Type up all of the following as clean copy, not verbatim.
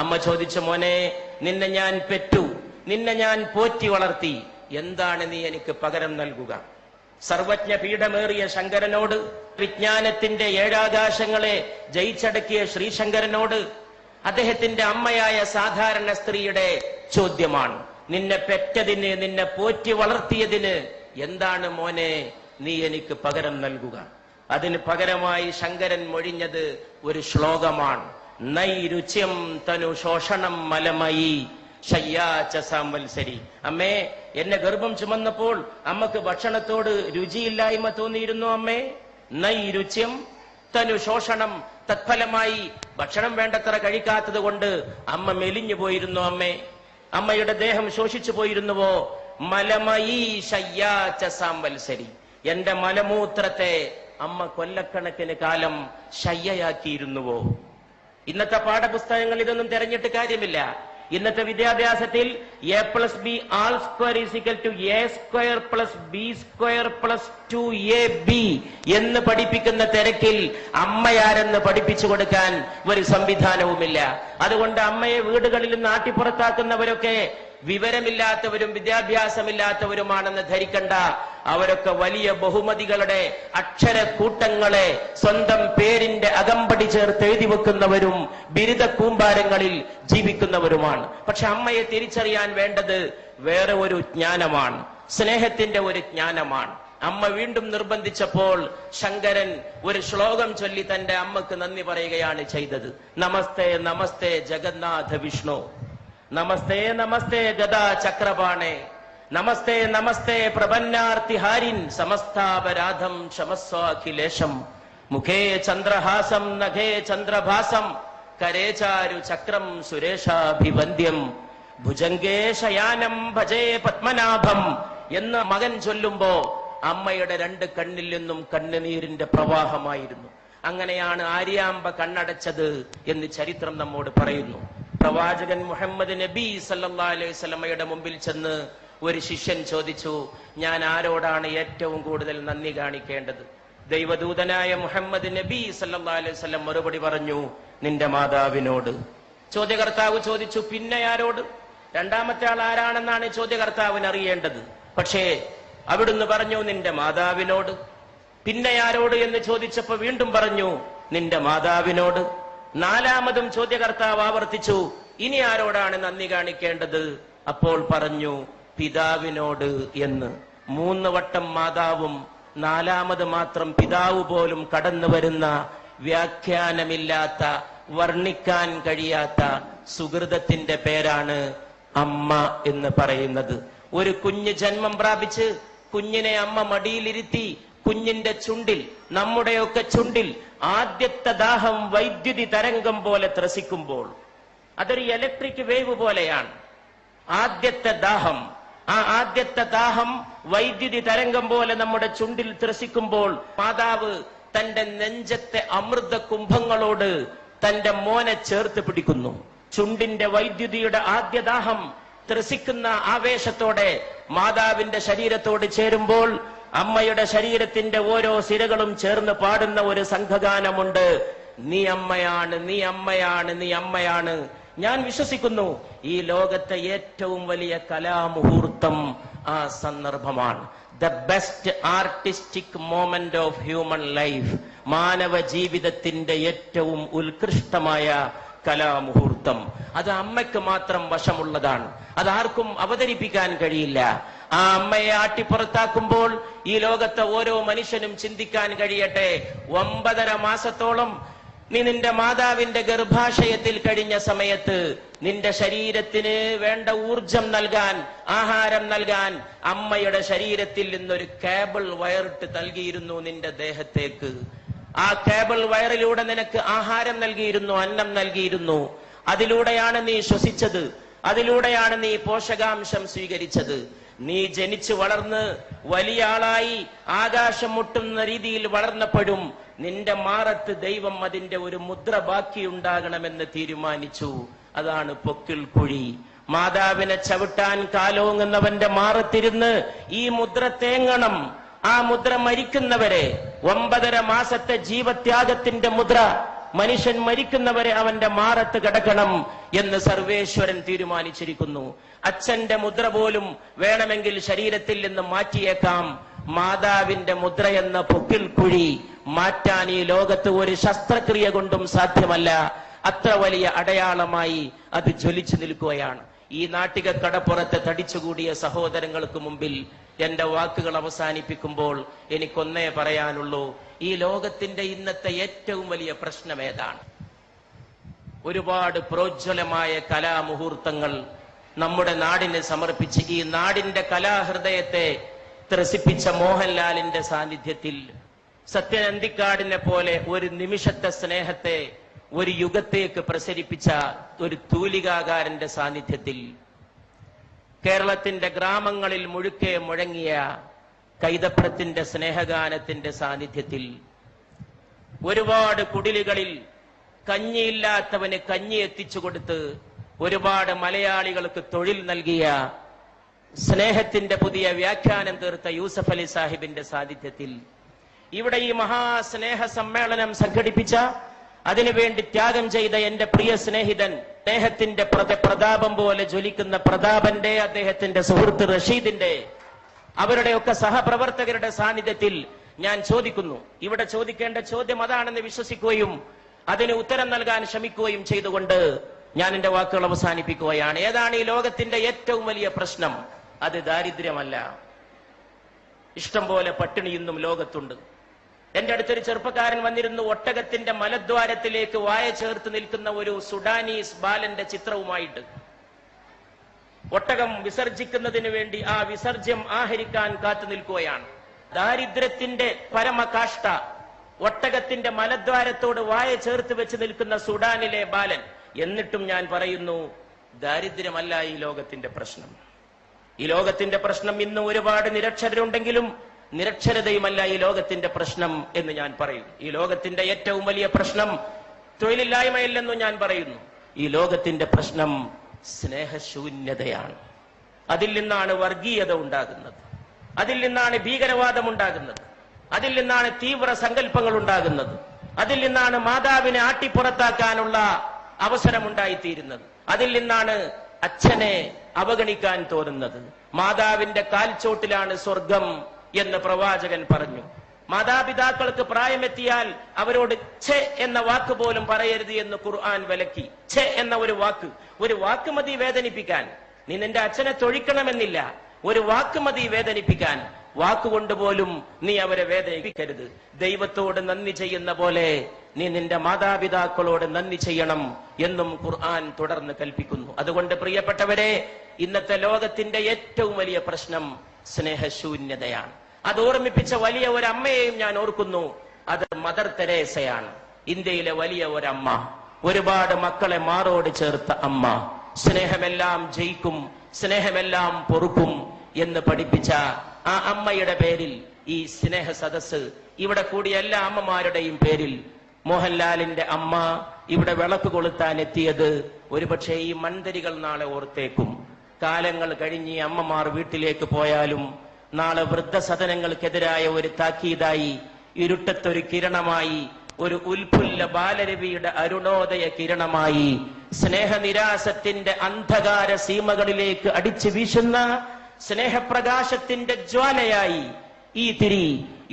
അമ്മ ചോദിച്ചു, മോനെ, നിന്നെ ഞാൻ പെറ്റു, നിന്നെ ഞാൻ പോറ്റി വളർത്തി, എന്താണ് നീ എനിക്ക് പകരം നൽകുക? സർവജ്ഞ പീഠമേറിയ ശങ്കരനോട്, വിജ്ഞാനത്തിന്റെ ഏഴാകാശങ്ങളെ ജയിച്ചടക്കിയ ശ്രീശങ്കരനോട് അദ്ദേഹത്തിന്റെ അമ്മയായ സാധാരണ സ്ത്രീയുടെ ചോദ്യമാണ്, നിന്നെ പെറ്റതിന്, നിന്നെ പോറ്റി വളർത്തിയതിന് എന്താണ് മോനെ നീ എനിക്ക് പകരം നൽകുക? അതിന് പകരമായി ശങ്കരൻ മൊഴിഞ്ഞത് ഒരു ശ്ലോകമാണ്. നൈരുച്യം തനു ശോഷണം മലമയി ശയ്യാച്ച സാംവത്സരി. അമ്മേ, എന്നെ ഗർഭം ചുമന്നപ്പോൾ അമ്മക്ക് ഭക്ഷണത്തോട് രുചിയില്ലായ്മ തോന്നിയിരുന്നു അമ്മേ. നൈരുച്യം തനു ശോഷണം, തത്ഫലമായി ഭക്ഷണം വേണ്ടത്ര കഴിക്കാത്തത് കൊണ്ട് അമ്മ മെലിഞ്ഞു പോയിരുന്നു അമ്മേ. അമ്മയുടെ ദേഹം ശോഷിച്ചു പോയിരുന്നുവോ? മലമയി ശയ്യാച്ച സാംവത്സരി, എന്റെ മലമൂത്രത്തെ അമ്മ കൊല്ലക്കണക്കിന് കാലം ശയ്യയാക്കിയിരുന്നുവോ? ഇന്നത്തെ പാഠപുസ്തകങ്ങൾ ഇതൊന്നും തെരഞ്ഞിട്ട് കാര്യമില്ല. ഇന്നത്തെ വിദ്യാഭ്യാസത്തിൽ a+b all square is equal to a square plus b square plus 2ab എന്ന് പഠിപ്പിക്കുന്ന തിരക്കിൽ അമ്മയാരെന്ന് പഠിപ്പിച്ചു കൊടുക്കാൻ ഒരു സംവിധാനവുമില്ല. അതുകൊണ്ട് അമ്മയെ വീടുകളിൽ നിന്ന് ആട്ടിപ്പുറത്താക്കുന്നവരൊക്കെ വിവരമില്ലാത്തവരും വിദ്യാഭ്യാസമില്ലാത്തവരുമാണെന്ന് ധരിക്കണ്ട. അവരൊക്കെ വലിയ ബഹുമതികളുടെ അക്ഷരക്കൂട്ടങ്ങളെ സ്വന്തം പേരിന്റെ അകമ്പടി ചേർത്ത് എഴുതി വെക്കുന്നവരും ബിരുദ കൂമ്പാരങ്ങളിൽ ജീവിക്കുന്നവരുമാണ്. പക്ഷെ അമ്മയെ തിരിച്ചറിയാൻ വേണ്ടത് വേറെ ഒരു ജ്ഞാനമാണ്, സ്നേഹത്തിന്റെ ഒരു ജ്ഞാനമാണ്. അമ്മ വീണ്ടും നിർബന്ധിച്ചപ്പോൾ ശങ്കരൻ ഒരു ശ്ലോകം ചൊല്ലി തന്റെ അമ്മക്ക് നന്ദി പറയുകയാണ് ചെയ്തത്. നമസ്തേ നമസ്തേ ജഗന്നാഥ വിഷ്ണു, നമസ്തേ നമസ്തേ ഗദാ ചക്രപാണേ, നമസ്തേ നമസ്തേ പ്രപന്നാർത്തിഹാരിൻ, സമസ്താപരാധം ക്ഷമസ്വാഖിലേശം, മുഖേ ചന്ദ്രഹാസം നഖേ ചന്ദ്രഭാസം, കരേചാരു ചക്രം സുരേഷാഭിവന്ദ്യം, ഭുജംഗേ ശയാനം ഭജേ പത്മനാഭം എന്ന് മകൻ ചൊല്ലുമ്പോ അമ്മയുടെ രണ്ട് കണ്ണിൽ നിന്നും കണ്ണുനീരിന്റെ പ്രവാഹമായിരുന്നു. അങ്ങനെയാണ് ആര്യാമ്പ കണ്ണടച്ചത് എന്ന് ചരിത്രം നമ്മോട് പറയുന്നു. പ്രവാചകൻ മുഹമ്മദ് നബി സല്ലല്ലാഹു അലൈഹി വസല്ലമയുടെ മുമ്പിൽ ചെന്ന് ഒരു ശിഷ്യൻ ചോദിച്ചു, ഞാൻ ആരോടാണ് ഏറ്റവും കൂടുതൽ നന്ദി കാണിക്കേണ്ടത്? ദൈവദൂതനായ മുഹമ്മദ് നബി സല്ലല്ലാഹു അലൈഹി വസല്ലം മറുപടി പറഞ്ഞു, നിന്റെ മാതാവിനോട്. ചോദ്യകർത്താവ് ചോദിച്ചു, പിന്നെ ആരോട്? രണ്ടാമത്തെ ആൾ ആരാണെന്നാണ് ചോദ്യകർത്താവിന് അറിയേണ്ടത്. പക്ഷേ അവിടുന്ന് പറഞ്ഞു, നിന്റെ മാതാവിനോട്. പിന്നെ ആരോട് എന്ന് ചോദിച്ചപ്പോ വീണ്ടും പറഞ്ഞു, നിന്റെ മാതാവിനോട്. നാലാമതും ചോദ്യകർത്താവ് ആവർത്തിച്ചു, ഇനി ആരോടാണ് നന്ദി കാണിക്കേണ്ടത്? അപ്പോൾ പറഞ്ഞു, പിതാവിനോട് എന്ന്. 3 വട്ടം മാതാവും 4ാമത് മാത്രം പിതാവ് പോലും കടന്നു വരുന്ന വ്യാഖ്യാനമില്ലാത്ത, വർണ്ണിക്കാൻ കഴിയാത്ത സുഹൃതത്തിന്റെ പേരാണ് അമ്മ എന്ന് പറയുന്നത്. ഒരു കുഞ്ഞ് ജന്മം പ്രാപിച്ച് കുഞ്ഞിനെ അമ്മ മടിയിലിരുത്തി കുഞ്ഞിന്റെ ചുണ്ടിൽ, നമ്മുടെയൊക്കെ ചുണ്ടിൽ ആദ്യത്തെ ദാഹം വൈദ്യുതി തരംഗം പോലെ ത്രസിക്കുമ്പോൾ, അതൊരു ഇലക്ട്രിക് വേവ് പോലെയാണ് ആദ്യത്തെ ദാഹം. ആ ആദ്യത്തെ ദാഹം വൈദ്യുതി തരംഗം പോലെ നമ്മുടെ ചുണ്ടിൽ ത്രസിക്കുമ്പോൾ മാതാവ് തന്റെ നെഞ്ചത്തെ അമൃത കുംഭങ്ങളോട് തന്റെ മോനെ ചേർത്ത് പിടിക്കുന്നു. ചുണ്ടിന്റെ വൈദ്യുതിയുടെ ആദ്യദാഹം ത്രസിക്കുന്ന ആവേശത്തോടെ മാതാവിന്റെ ശരീരത്തോട് ചേരുമ്പോൾ അമ്മയുടെ ശരീരത്തിന്റെ ഓരോ സിരകളും ചേർന്ന് പാടുന്ന ഒരു സംഘഗാനമുണ്ട്, നീ അമ്മയാണ്, നീ അമ്മയാണ്, നീ അമ്മയാണ്. ഞാൻ വിശ്വസിക്കുന്നു ഈ ലോകത്തെ ഏറ്റവും വലിയ കലാമുഹൂർത്തം ആ സന്ദർഭമാണ്. The best artistic moment of human life, മാനവ ജീവിതത്തിന്റെ ഏറ്റവും ഉത്കൃഷ്ടമായ കലാമുഹൂർത്തം. അത് അമ്മയ്ക്ക് മാത്രം വശമുള്ളതാണ്, അതാർക്കും അവതരിപ്പിക്കാൻ കഴിയില്ല. ആ അമ്മയെ ആട്ടിപ്പുറത്താക്കുമ്പോൾ ഈ ലോകത്തെ ഓരോ മനുഷ്യനും ചിന്തിക്കാൻ കഴിയട്ടെ, 9.5 മാസത്തോളം നീ നിന്റെ മാതാവിന്റെ ഗർഭാശയത്തിൽ കഴിഞ്ഞ സമയത്ത് നിന്റെ ശരീരത്തിന് വേണ്ട ഊർജം നൽകാൻ, ആഹാരം നൽകാൻ അമ്മയുടെ ശരീരത്തിൽ നിന്നൊരു കേബിൾ വയറിട്ട് നൽകിയിരുന്നു നിന്റെ ദേഹത്തേക്ക്. ആ കേബിൾ വയറിലൂടെ നിനക്ക് ആഹാരം നൽകിയിരുന്നു, അന്നം നൽകിയിരുന്നു. അതിലൂടെയാണ് നീ ശ്വസിച്ചത്, അതിലൂടെയാണ് നീ പോഷകാംശം സ്വീകരിച്ചത്. നീ ജനിച്ചു വളർന്ന് വലിയ ആളായി ആകാശം മുട്ടുന്ന രീതിയിൽ വളർന്നപ്പോഴും നിന്റെ മാറത്ത് ദൈവം അതിന്റെ ഒരു മുദ്ര ബാക്കിയുണ്ടാകണമെന്ന് തീരുമാനിച്ചു. അതാണ് പൊക്കിൾ കുഴി. മാതാവിനെ ചവിട്ടാൻ കാലോങ്ങുന്നവന്റെ മാറത്തിരുന്ന് ഈ മുദ്ര തേങ്ങണം. ആ മുദ്ര മരിക്കുന്നവരെ 9.5 മാസത്തെ ജീവത്യാഗത്തിന്റെ മുദ്ര മനുഷ്യൻ മരിക്കുന്നവരെ അവന്റെ മാറത്ത് കിടക്കണം എന്ന് സർവേശ്വരൻ തീരുമാനിച്ചിരിക്കുന്നു. അച്ഛന്റെ മുദ്ര പോലും വേണമെങ്കിൽ ശരീരത്തിൽ നിന്ന് മാറ്റിയേക്കാം. മാതാവിന്റെ മുദ്രയെന്ന പൊക്കിൽ കുഴി മാറ്റാൻ ഈ ലോകത്ത് ഒരു ശസ്ത്രക്രിയ കൊണ്ടും സാധ്യമല്ല. അത്ര വലിയ അടയാളമായി അത് ജ്വലിച്ചു നിൽക്കുകയാണ്. ഈ നാട്ടിക കടപ്പുറത്ത് തടിച്ചുകൂടിയ സഹോദരങ്ങൾക്ക് മുമ്പിൽ എന്റെ വാക്കുകൾ അവസാനിപ്പിക്കുമ്പോൾ എനിക്കൊന്നേ പറയാനുള്ളൂ. ഈ ലോകത്തിന്റെ ഇന്നത്തെ ഏറ്റവും വലിയ പ്രശ്നം ഏതാണ്? ഒരുപാട് പ്രോജ്വലമായ കലാമുഹൂർത്തങ്ങൾ നമ്മുടെ നാടിന് സമർപ്പിച്ച് ഈ നാടിന്റെ കലാഹൃദയത്തെ ത്രസിപ്പിച്ച മോഹൻലാലിന്റെ സാന്നിധ്യത്തിൽ, സത്യൻ അന്തിക്കാടിനെ പോലെ ഒരു നിമിഷത്തെ സ്നേഹത്തെ ഒരു യുഗത്തേക്ക് പ്രസരിപ്പിച്ച ഒരു തൂലികാകാരന്റെ സാന്നിധ്യത്തിൽ, കേരളത്തിന്റെ ഗ്രാമങ്ങളിൽ മുഴുക്കെ മുഴങ്ങിയ കൈതപ്രത്തിന്റെ സ്നേഹഗാനത്തിന്റെ സാന്നിധ്യത്തിൽ, ഒരുപാട് കുടിലുകളിൽ കഞ്ഞിയില്ലാത്തവന് കഞ്ഞി എത്തിച്ചു കൊടുത്ത് ഒരുപാട് മലയാളികൾക്ക് തൊഴിൽ നൽകിയ സ്നേഹത്തിന്റെ പുതിയ വ്യാഖ്യാനം തീർത്ത യൂസഫ് അലി സാഹിബിന്റെ സാന്നിധ്യത്തിൽ, ഇവിടെ ഈ മഹാസ്നേഹ സമ്മേളനം സംഘടിപ്പിച്ച, അതിനുവേണ്ടി ത്യാഗം ചെയ്ത എന്റെ പ്രിയ സ്നേഹിതൻ, സ്നേഹത്തിന്റെ പ്രതാപം പോലെ ജ്വലിക്കുന്ന പ്രതാപന്റെ, അദ്ദേഹത്തിന്റെ സുഹൃത്ത് റഷീദിന്റെ, അവരുടെയൊക്കെ സഹപ്രവർത്തകരുടെ സാന്നിധ്യത്തിൽ ഞാൻ ചോദിക്കുന്നു. ഇവിടെ ചോദിക്കേണ്ട ചോദ്യം അതാണെന്ന് വിശ്വസിക്കുകയും അതിന് ഉത്തരം നൽകാൻ ശ്രമിക്കുകയും ചെയ്തുകൊണ്ട് ഞാൻ എന്റെ വാക്കുകൾ അവസാനിപ്പിക്കുകയാണ്. ഏതാണ് ഈ ലോകത്തിന്റെ ഏറ്റവും വലിയ പ്രശ്നം? അത് ദാരിദ്ര്യമല്ല. ഇഷ്ടം പോലെ പട്ടിണി ഇന്നും ലോകത്തുണ്ട്. എന്റെ അടുത്തൊരു ചെറുപ്പക്കാരൻ വന്നിരുന്നു. ഒട്ടകത്തിന്റെ മലദ്വാരത്തിലേക്ക് വായ ചേർത്ത് നിൽക്കുന്ന ഒരു സുഡാനീസ് ബാലന്റെ ചിത്രവുമായിട്ട്. ഒട്ടകം വിസർജിക്കുന്നതിന് വേണ്ടി ആ വിസർജ്യം ആഹരിക്കാൻ കാത്തു നിൽക്കുകയാണ്. ദാരിദ്ര്യത്തിന്റെ പരമകാഷ്ഠ, ഒട്ടകത്തിന്റെ മലദ്വാരത്തോട് വായ ചേർത്ത് വെച്ച് നിൽക്കുന്ന സുഡാനിലെ ബാലൻ. എന്നിട്ടും ഞാൻ പറയുന്നു, ദാരിദ്ര്യമല്ല ഈ ലോകത്തിന്റെ പ്രശ്നം. ഈ ലോകത്തിന്റെ പ്രശ്നം ഇന്ന് ഒരുപാട് നിരക്ഷരരുണ്ടെങ്കിലും നിരക്ഷരതയുമല്ല ഈ ലോകത്തിന്റെ പ്രശ്നം എന്ന് ഞാൻ പറയും. ഈ ലോകത്തിന്റെ ഏറ്റവും വലിയ പ്രശ്നം തൊഴിലില്ലായ്മയില്ലെന്നും ഞാൻ പറയുന്നു. ഈ ലോകത്തിന്റെ പ്രശ്നം സ്നേഹശൂന്യതയാണ്. അതിൽ നിന്നാണ് വർഗീയത ഉണ്ടാകുന്നത്, അതിൽ നിന്നാണ് ഭീകരവാദം ഉണ്ടാകുന്നത്, അതിൽ നിന്നാണ് തീവ്ര സങ്കല്പങ്ങൾ ഉണ്ടാകുന്നത്, അതിൽ നിന്നാണ് മാതാവിനെ ആട്ടിപ്പുറത്താക്കാനുള്ള അവസരമുണ്ടായിത്തീരുന്നത്, അതിൽ നിന്നാണ് അച്ഛനെ അവഗണിക്കാൻ തോന്നുന്നത്. മാതാവിന്റെ കാൽച്ചോട്ടിലാണ് സ്വർഗം എന്ന് പ്രവാചകൻ പറഞ്ഞു. മാതാപിതാക്കൾക്ക് പ്രായമെത്തിയാൽ അവരോട് ഛെ എന്ന വാക്ക് പോലും പറയരുത് എന്ന് ഖുർആൻ വിലക്കി. ഛെ എന്ന ഒരു വാക്ക് മതി വേദനിപ്പിക്കാൻ. നീ നിന്റെ അച്ഛനെ തൊഴിക്കണമെന്നില്ല, ഒരു വാക്ക് മതി വേദനിപ്പിക്കാൻ. വാക്കുകൊണ്ട് പോലും നീ അവരെ വേദനിപ്പിക്കരുത്. ദൈവത്തോട് നന്ദി ചെയ്യുന്ന പോലെ നീ നിന്റെ മാതാപിതാക്കളോട് നന്ദി ചെയ്യണം എന്നും ഖുർആൻ തുടർന്ന് കൽപ്പിക്കുന്നു. അതുകൊണ്ട് പ്രിയപ്പെട്ടവരെ, ഇന്നത്തെ ലോകത്തിന്റെ ഏറ്റവും വലിയ പ്രശ്നം സ്നേഹശൂന്യതയാണ്. അത് ഓർമ്മിപ്പിച്ച വലിയ ഒരു അമ്മയെയും ഞാൻ ഓർക്കുന്നു. അത് മദർ തെരേസയാണ്. ഇന്ത്യയിലെ വലിയ ഒരമ്മ, ഒരുപാട് മക്കളെ മാറോട് ചേർത്ത അമ്മ. സ്നേഹമെല്ലാം ജയിക്കും, സ്നേഹമെല്ലാം പൊറുക്കും എന്ന് പഠിപ്പിച്ച ആ അമ്മയുടെ പേരിൽ ഈ സ്നേഹ സദസ്, ഇവിടെ കൂടിയ എല്ലാ അമ്മമാരുടെയും പേരിൽ, മോഹൻലാലിന്റെ അമ്മ ഇവിടെ വിളക്ക് കൊളുത്താൻ എത്തിയത് ഒരുപക്ഷെ ഈ മൺതരികൾ നാളെ ഓർത്തേക്കും. കാലങ്ങൾ കഴിഞ്ഞ് ഈ അമ്മമാർ വീട്ടിലേക്ക് പോയാലും നാളെ വൃദ്ധസദനങ്ങൾക്കെതിരായ ഒരു താക്കീതായി, ഇരുട്ടത്തൊരു കിരണമായി, ഒരു ഉൽഫുല്ല ബാലരവിയുടെ അരുണോദയ കിരണമായി, സ്നേഹനിരാസത്തിന്റെ അന്ധകാര സീമകളിലേക്ക് അടിച്ചു വീശുന്ന സ്നേഹപ്രകാശത്തിന്റെ ജ്വാലയായി ഈ തിരി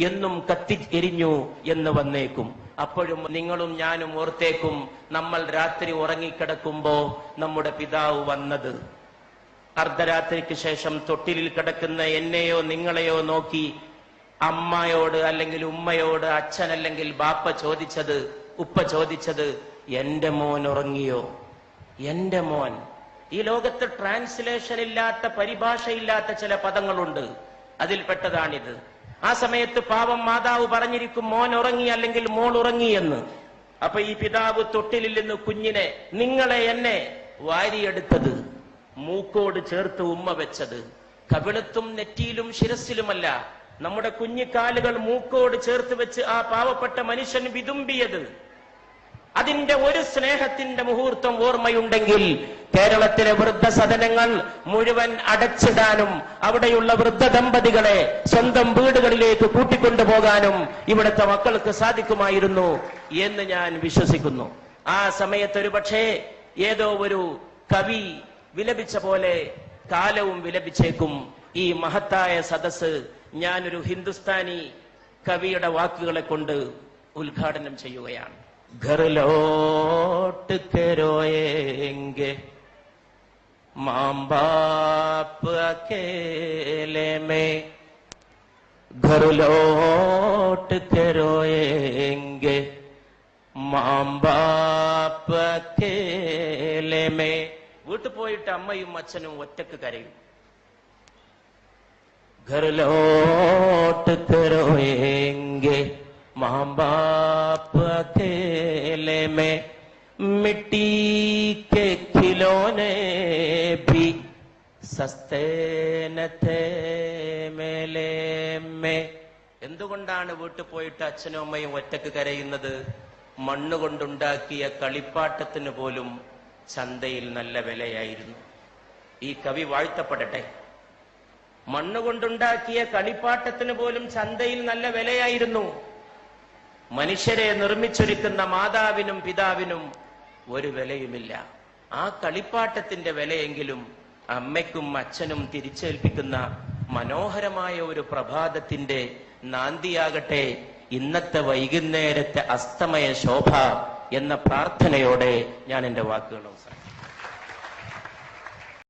എന്നും കത്തി എരിഞ്ഞു എന്ന് വന്നേക്കും. അപ്പോഴും നിങ്ങളും ഞാനും ഓർത്തേക്കും, നമ്മൾ രാത്രി ഉറങ്ങിക്കിടക്കുമ്പോ നമ്മുടെ പിതാവ് വന്നത്. അർദ്ധരാത്രിക്ക് ശേഷം തൊട്ടിലിൽ കിടക്കുന്ന എന്നെയോ നിങ്ങളെയോ നോക്കി അമ്മയോട് അല്ലെങ്കിൽ ഉമ്മയോട്, അച്ഛനല്ലെങ്കിൽ ബാപ്പ ചോദിച്ചത്, ഉപ്പ ചോദിച്ചത്, എന്റെ മോൻ ഉറങ്ങിയോ? എന്റെ മോൻ. ഈ ലോകത്ത് ട്രാൻസ്ലേഷൻ ഇല്ലാത്ത, പരിഭാഷയില്ലാത്ത ചില പദങ്ങളുണ്ട്, അതിൽപ്പെട്ടതാണിത്. ആ സമയത്ത് പാവം മാതാവ് പറഞ്ഞിരിക്കും, മോൻ ഉറങ്ങി അല്ലെങ്കിൽ മോൾ ഉറങ്ങി എന്ന്. അപ്പൊ ഈ പിതാവ് തൊട്ടിലിൽ നിന്ന് കുഞ്ഞിനെ, നിങ്ങളെ എന്നെ വാരിയെടുത്തത്, മൂക്കോട് ചേർത്ത് ഉമ്മ വെച്ചത്, കവിളത്തും നെറ്റിയിലും ശിരസിലുമല്ല, നമ്മുടെ കുഞ്ഞിക്കാലുകൾ മൂക്കോട് ചേർത്ത് വെച്ച് ആ പാവപ്പെട്ട മനുഷ്യൻ വിതുമ്പിയത്, അതിന്റെ ഒരു സ്നേഹത്തിന്റെ മുഹൂർത്തം ഓർമ്മയുണ്ടെങ്കിൽ കേരളത്തിലെ വൃദ്ധസദനങ്ങൾ മുഴുവൻ അടച്ചിടാനും അവിടെയുള്ള വൃദ്ധ ദമ്പതികളെ സ്വന്തം വീടുകളിലേക്ക് കൂട്ടിക്കൊണ്ടുപോകാനും ഇവിടുത്തെ മക്കൾക്ക് സാധിക്കുമായിരുന്നു എന്ന് ഞാൻ വിശ്വസിക്കുന്നു. ആ സമയത്ത് ഒരു പക്ഷേ ഏതോ ഒരു കവി വിലപിച്ച പോലെ കാലവും വിലപിച്ചേക്കും. ഈ മഹത്തായ സദസ് ഞാനൊരു ഹിന്ദുസ്ഥാനി കവിയുടെ വാക്കുകളെ കൊണ്ട് ഉദ്ഘാടനം ചെയ്യുകയാണ്. ഘർ ലോട്ട് കെ രോയേംഗെ മാം ബാപ്പ് അക്കേലെ മേ, ഘർ ലോട്ട് കെ രോയേംഗെ മാം ബാപ്പ് അക്കേലെ മേ. വീട്ടിൽ പോയിട്ട് അമ്മയും അച്ഛനും ഒറ്റക്ക് കരയും. ഘർ ലോട്ട് കെ രോയേംഗെ മാം ബാപ്പ് അക്കേലെ മേ, മിട്ടി കെ ഖിലോനെ ഭി സസ്തേ ന ഥേ മേലെ മേ. എന്തുകൊണ്ടാണ് വീട്ടിൽ പോയിട്ട് അച്ഛനും അമ്മയും ഒറ്റക്ക് കരയുന്നത്? മണ്ണുകൊണ്ടുണ്ടാക്കിയ കളിപ്പാട്ടത്തിന് പോലും ചന്തയിൽ നല്ല വിലയായിരുന്നു. ഈ കവി വാഴ്ത്തപ്പെടട്ടെ. മണ്ണുകൊണ്ടുണ്ടാക്കിയ കളിപ്പാട്ടത്തിന് പോലും ചന്തയിൽ നല്ല വിലയായിരുന്നു. മനുഷ്യരെ നിർമ്മിച്ചൊരുക്കുന്ന മാതാവിനും പിതാവിനും ഒരു വിലയുമില്ല. ആ കളിപ്പാട്ടത്തിന്റെ വിലയെങ്കിലും അമ്മയ്ക്കും അച്ഛനും തിരിച്ചേൽപ്പിക്കുന്ന മനോഹരമായ ഒരു പ്രഭാതത്തിന്റെ നാന്ദിയാകട്ടെ ഇന്നത്തെ വൈകുന്നേരത്തെ അസ്തമയ ശോഭ എന്ന പ്രാർത്ഥനയോടെ ഞാൻ എന്റെ വാക്കുകൾ അവസാനിപ്പിക്കുന്നു.